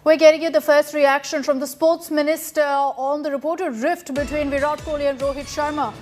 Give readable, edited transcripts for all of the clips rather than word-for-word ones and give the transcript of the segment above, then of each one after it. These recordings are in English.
We're getting you the first reaction from the sports minister on the reported rift between Virat Kohli and Rohit Sharma.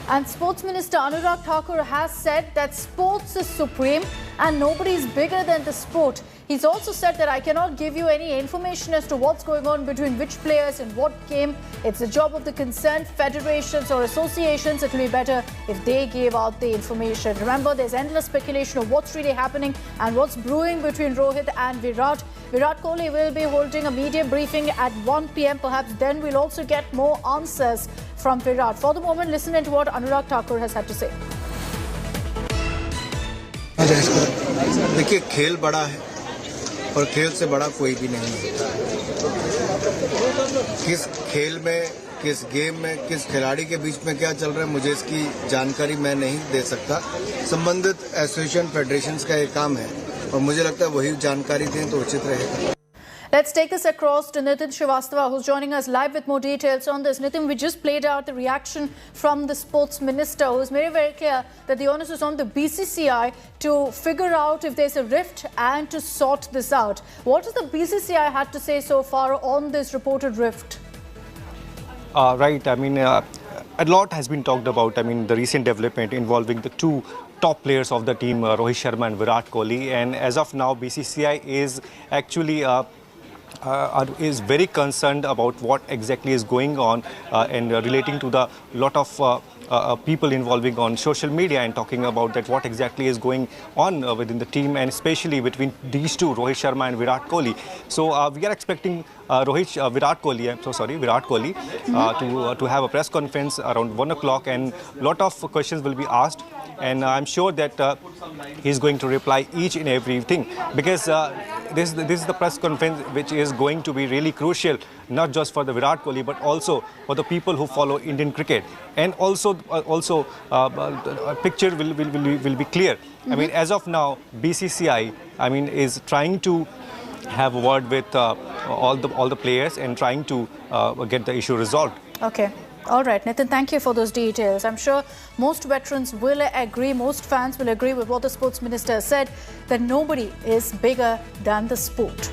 And Sports Minister Anurag Thakur has said that sports is supreme and nobody is bigger than the sport. He's also said that I cannot give you any information as to what's going on between which players in what game. It's the job of the concerned federations or associations. It will be better if they gave out the information. Remember, there's endless speculation of what's really happening and what's brewing between Rohit and Virat. Virat Kohli will be holding a media briefing at 1 p.m. Perhaps then we'll also get more answers from Virat. For the moment, listen to what Anurag Thakur has had to say. देखिए, खेल बड़ा है और खेल से बड़ा कोई भी नहीं है। किस खेल में, किस गेम में, किस खिलाड़ी के बीच में क्या चल रहा है, मुझे इसकी जानकारी मैं नहीं दे सकता। संबंधित एसोसिएशन फेडरेशंस का ये काम है और मुझे लगता है वही जानकारी दें तो उचित रहेगा। Let's take this across to Nitin Srivastava, who's joining us live with more details on this. Nitin, we just played out the reaction from the sports minister, who's made it very clear that the onus is on the BCCI to figure out if there's a rift and to sort this out. What has the BCCI had to say so far on this reported rift? Right. I mean, a lot has been talked about. I mean, the recent development involving the two top players of the team, Rohit Sharma and Virat Kohli. And as of now, BCCI is actually is very concerned about what exactly is going on and relating to the lot of people involving on social media and talking about that what exactly is going on within the team and especially between these two, Rohit Sharma and Virat Kohli. So we are expecting Virat Kohli to have a press conference around 1 o'clock and a lot of questions will be asked. And I'm sure that he's going to reply each and everything because this is the press conference which is going to be really crucial, not just for the Virat Kohli but also for the people who follow Indian cricket. And also a picture will be clear. I mean, as of now, BCCI, I mean, is trying to have a word with all the players and trying to get the issue resolved. Okay. All right, Nitin, thank you for those details. I'm sure most veterans will agree, most fans will agree with what the sports minister said, that nobody is bigger than the sport.